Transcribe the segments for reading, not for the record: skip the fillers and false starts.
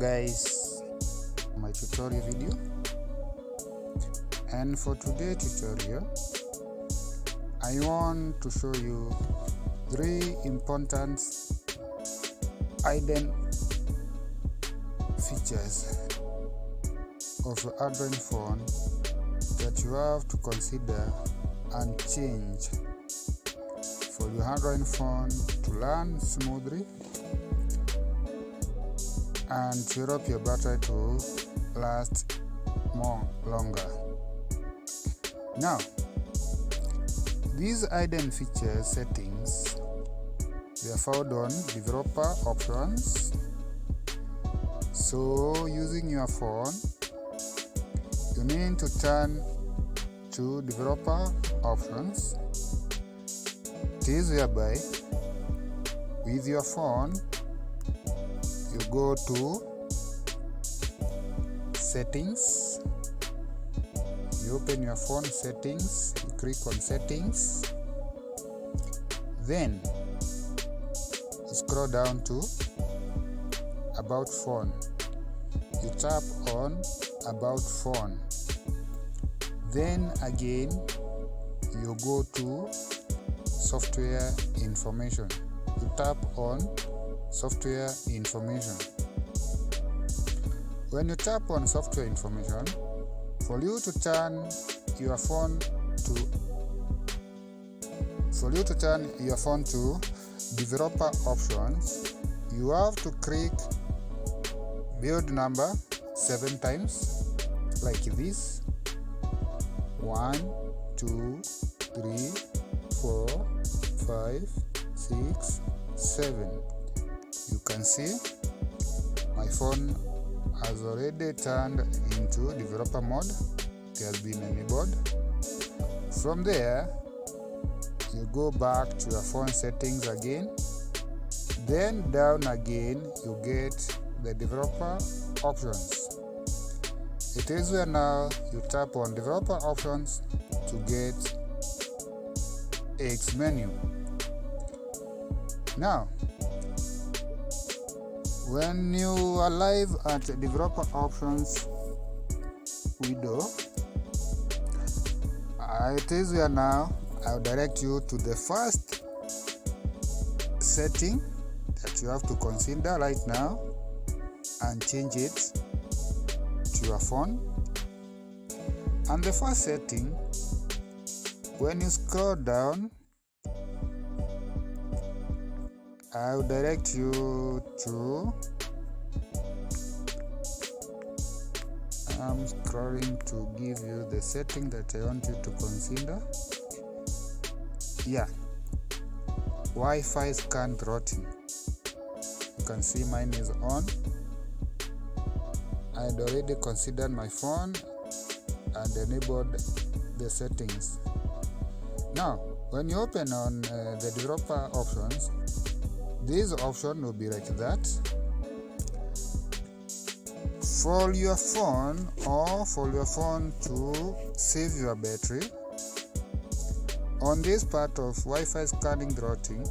guys, my tutorial video, and for today's tutorial I want to show you 3 important hidden features of your Android phone that you have to consider and change for your Android phone to run smoothly and to help your battery to last longer. Now, these hidden feature settings, they are found on developer options. So using your phone, you need to turn to developer options. It is whereby with your phone you go to settings, you open your phone settings, you click on settings, then you scroll down to about phone, you tap on about phone, then again you go to software information, you tap on software information. When you tap on software information, for you to turn your phone to developer options, you have to click build number 7 times like this. 1 2 3 4 5 6 7. You can see my phone has already turned into developer mode. It has been enabled. From there, you go back to your phone settings again. Then down again, you get the developer options. It is where now you tap on developer options to get X menu. Now, when you arrive at developer options window, it is where now I'll direct you to the first setting that you have to consider right now and change it to your phone. And the first setting, when you scroll down, I'll direct you to, I'm scrolling to give you the setting that I want you to consider. Yeah, Wi-Fi scan routing. You can see mine is on. I'd already considered my phone and enabled the settings. Now, when you open on the developer options, this option will be like that. For your phone or for your phone to save your battery, on this part of Wi-Fi scanning routing,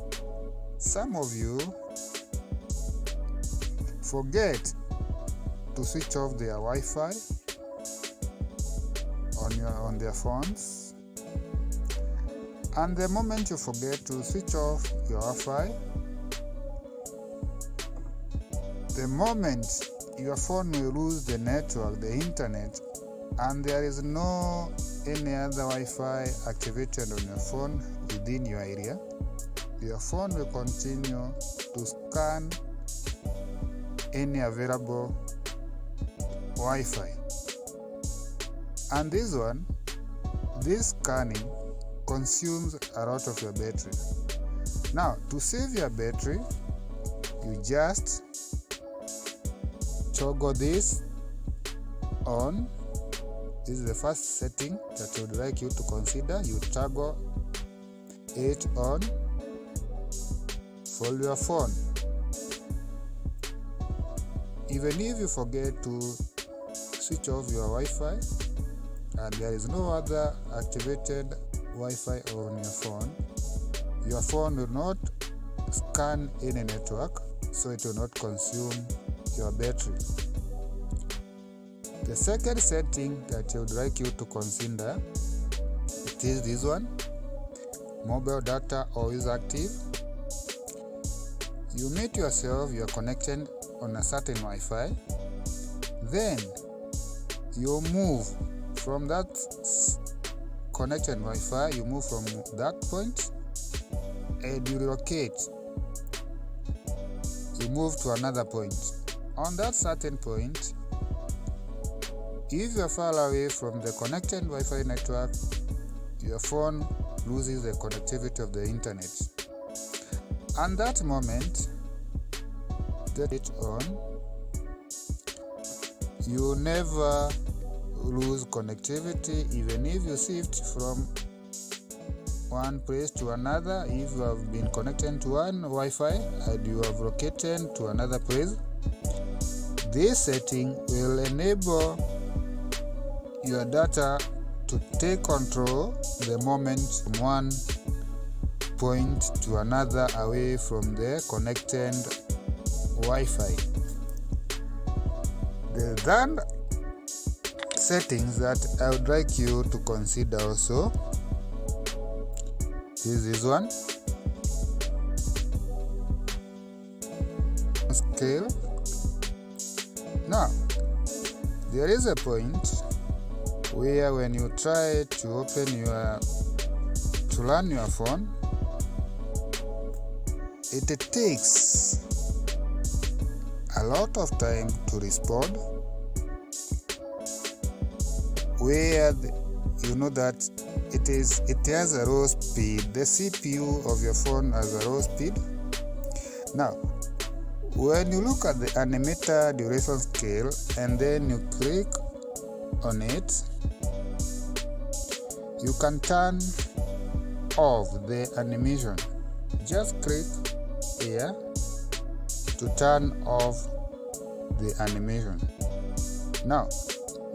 some of you forget to switch off their Wi-Fi on their phones, and the moment you forget to switch off your Wi-Fi, the moment your phone will lose the network, the internet, and there is no any other Wi-Fi activated on your phone within your area, your phone will continue to scan any available Wi-Fi. And this scanning consumes a lot of your battery. Now, to save your battery, you just toggle this on. This is the first setting that I would like you to consider. You toggle it on for your phone. Even if you forget to switch off your Wi-Fi and there is no other activated Wi-Fi on your phone will not scan any network, so it will not consume your battery. The second setting that I would like you to consider, it is this one: mobile data always active. You meet yourself, you are connected on a certain Wi-Fi, then you move from that connected Wi-Fi, you move from that point and you relocate. You move to another point. On that certain point, if you are far away from the connected Wi-Fi network, your phone loses the connectivity of the internet. And that moment, get it on, you never lose connectivity, even if you shift from one place to another. If you have been connected to one Wi-Fi and you have located to another place, this setting will enable your data to take control the moment from one point to another away from the connected Wi-Fi. The third settings that I would like you to consider also is this one: scale. Now, there is a point where when you try to learn your phone, it takes a lot of time to respond, where you know that it has a low speed. The CPU of your phone has a low speed. Now, when you look at the animator duration scale and then you click on it, you can turn off the animation. Just click here to turn off the animation. Now,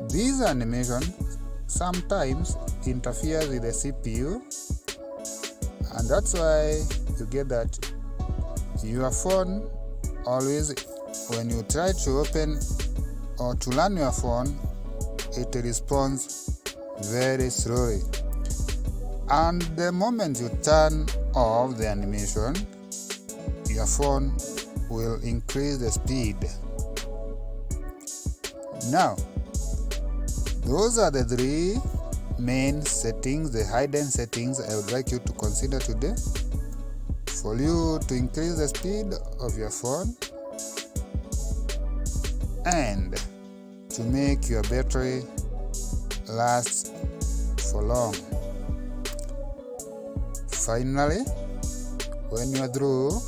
this animation sometimes interferes with the CPU, and that's why you get that your phone always, when you try to open or to learn your phone, it responds very slowly. And the moment you turn off the animation, your phone will increase the speed. Now, those are the three main settings, the hidden settings I would like you to consider today for you to increase the speed of your phone and to make your battery last for long. Finally, when you are through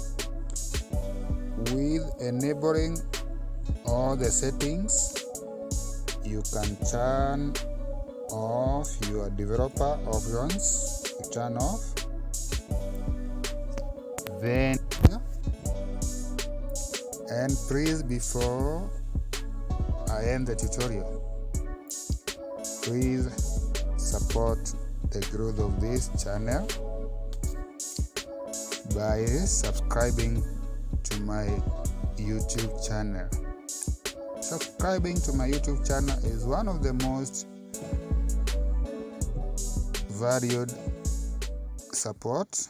with enabling all the settings, you can turn off your developer options. You turn off, then and please, before I end the tutorial, please support the growth of this channel by subscribing to my YouTube channel. Subscribing to my YouTube channel is one of the most valued support